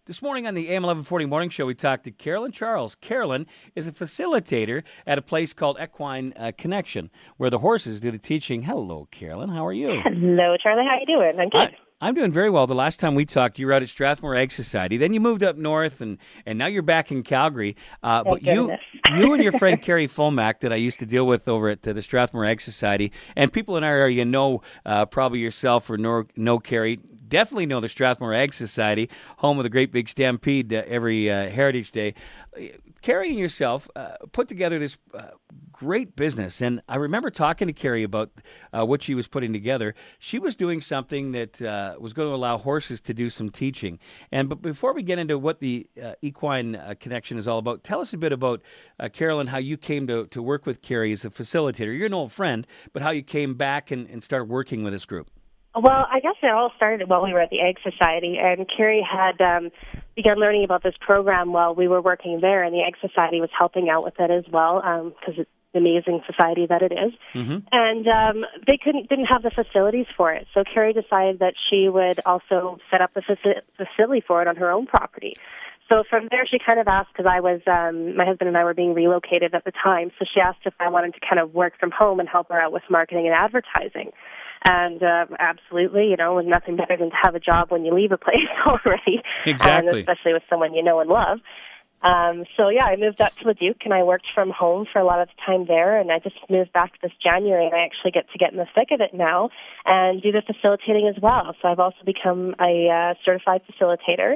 This morning on the AM 1140 Morning Show, we talked to Carolyn Charles. Carolyn is a facilitator at a place called Equine Connection, where the horses do the teaching. Hello, Carolyn. How are you? Hello, Charlie. How you doing? I'm good. I'm doing very well. The last time we talked, you were out at Strathmore Ag Society. Then you moved up north, and now you're back in Calgary. But you and your friend Carrie Fulmack, that I used to deal with over at the Strathmore Ag Society, and people in our area know probably yourself or know Carrie, definitely know the Strathmore Ag Society, home of the great big stampede every Heritage Day. Carrie and yourself put together this great business, and I remember talking to Carrie about what she was putting together. She was doing something that was going to allow horses to do some teaching. But before we get into what the Equine Connection is all about, tell us a bit about, Carolyn, how you came to work with Carrie as a facilitator. You're an old friend, but how you came back and started working with this group. Well, I guess it all started while we were at the Ag Society, and Carrie had begun learning about this program while we were working there, and the Ag Society was helping out with it as well, because it's an amazing society that it is. Mm-hmm. And they didn't have the facilities for it, so Carrie decided that she would also set up a facility for it on her own property. So from there, she kind of asked, because I was, my husband and I were being relocated at the time, so she asked if I wanted to kind of work from home and help her out with marketing and advertising. And absolutely, with nothing better than to have a job when you leave a place already. Exactly. And especially with someone you know and love. I moved up to Leduc, and I worked from home for a lot of the time there, and I just moved back this January, and I actually get in the thick of it now and do the facilitating as well. So I've also become a certified facilitator,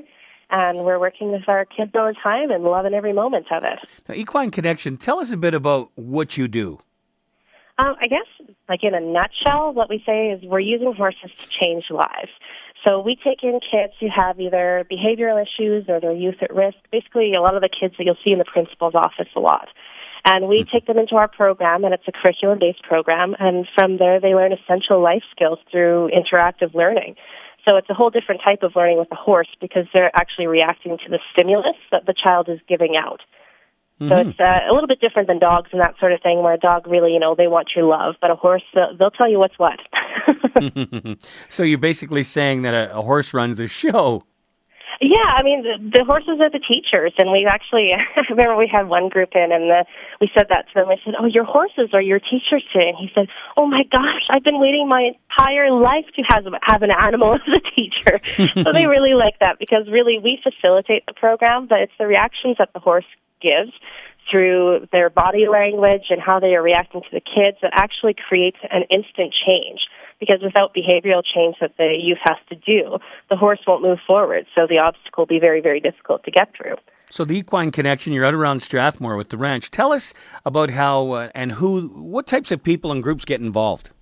and we're working with our kids all the time and loving every moment of it. Now, Equine Connection, tell us a bit about what you do. I guess, like in a nutshell, what we say is we're using horses to change lives. So we take in kids who have either behavioral issues or they're youth at risk, basically a lot of the kids that you'll see in the principal's office a lot. And we take them into our program, and it's a curriculum-based program, and from there they learn essential life skills through interactive learning. So it's a whole different type of learning with a horse because they're actually reacting to the stimulus that the child is giving out. So it's a little bit different than dogs and that sort of thing, where a dog really, they want your love. But a horse, they'll tell you what's what. So you're basically saying that a horse runs the show. Yeah, I mean, the horses are the teachers. And we actually, I remember we had one group in, and we said that to them. I said, "Oh, your horses are your teachers today." And he said, "Oh, my gosh, I've been waiting my entire life to have an animal as a teacher." So they really like that because really we facilitate the program, but it's the reactions that the horse gives through their body language and how they are reacting to the kids that actually creates an instant change. Because without behavioral change that the youth has to do, the horse won't move forward. So the obstacle will be very, very difficult to get through. So the Equine Connection, you're out around Strathmore with the ranch. Tell us about how and what types of people and groups get involved.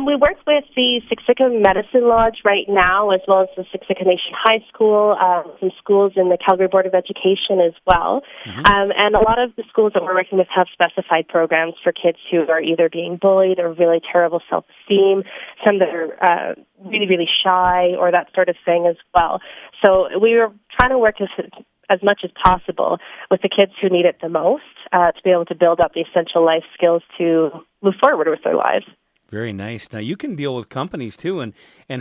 We work with the Siksika Medicine Lodge right now, as well as the Siksika Nation High School, some schools in the Calgary Board of Education as well. Mm-hmm. And a lot of the schools that we're working with have specified programs for kids who are either being bullied or really terrible self-esteem, some that are really, really shy or that sort of thing as well. So we are trying to work as much as possible with the kids who need it the most to be able to build up the essential life skills to move forward with their lives. Very nice. Now, you can deal with companies, too, and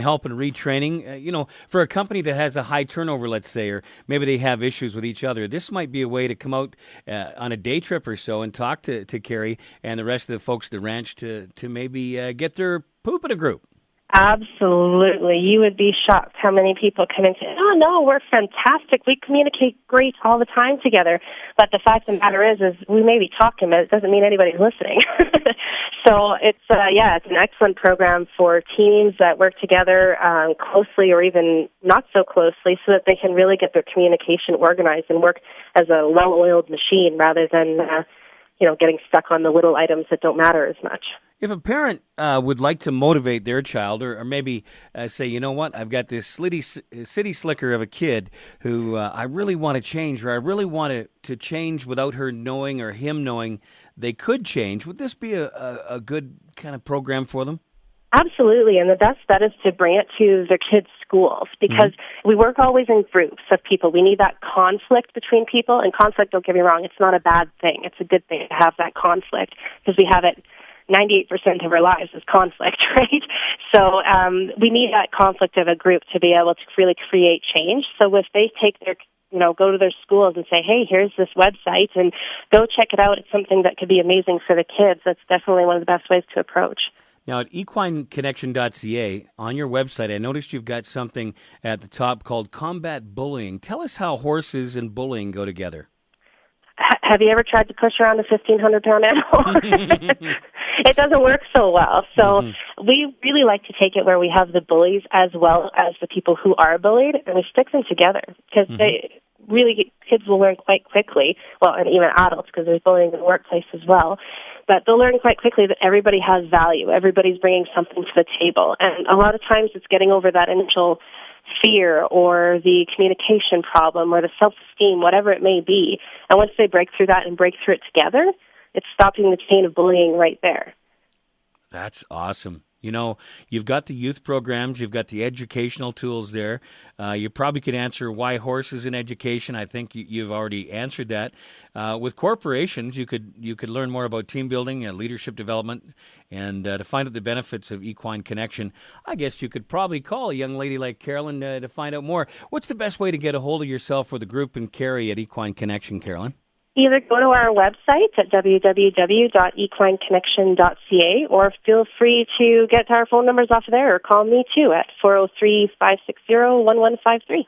help in retraining. For a company that has a high turnover, let's say, or maybe they have issues with each other, this might be a way to come out on a day trip or so and talk to Carrie and the rest of the folks at the ranch to maybe get their poop in a group. Absolutely. You would be shocked how many people come in and say, "Oh, no, we're fantastic. We communicate great all the time together." But the fact of the matter is we may be talking, but it doesn't mean anybody's listening. So it's an excellent program for teams that work together closely or even not so closely so that they can really get their communication organized and work as a well-oiled machine rather than, getting stuck on the little items that don't matter as much. If a parent would like to motivate their child or maybe say, you know what, I've got this city slicker of a kid who I really want to change, or I really want to change without her knowing or him knowing they could change, would this be a good kind of program for them? Absolutely, and the best bet is to bring it to their kids' schools because we work always in groups of people. We need that conflict between people, and conflict, don't get me wrong, it's not a bad thing. It's a good thing to have that conflict because we have it 98% of our lives is conflict, right? So we need that conflict of a group to be able to really create change. So if they take their, go to their schools and say, hey, here's this website, and go check it out. It's something that could be amazing for the kids. That's definitely one of the best ways to approach. Now, at EQUINE-Connection.ca, on your website, I noticed you've got something at the top called Combat Bullying. Tell us how horses and bullying go together. Have you ever tried to push around a 1,500-pound animal? It doesn't work so well. So we really like to take it where we have the bullies as well as the people who are bullied, and we stick them together, because kids will learn quite quickly, well, and even adults, because there's bullying in the workplace as well, but they'll learn quite quickly that everybody has value. Everybody's bringing something to the table, and a lot of times it's getting over that initial fear or the communication problem or the self-esteem, whatever it may be. And once they break through that and break through it together, it's stopping the chain of bullying right there. That's awesome. You've got the youth programs, you've got the educational tools there. You probably could answer why horses in education. I think you've already answered that. With corporations, you could learn more about team building and leadership development, and to find out the benefits of Equine Connection. I guess you could probably call a young lady like Carolyn to find out more. What's the best way to get a hold of yourself or the group and Carrie at Equine Connection, Carolyn? Either go to our website at www.equineconnection.ca, or feel free to get our phone numbers off of there, or call me too at 403-560-1153.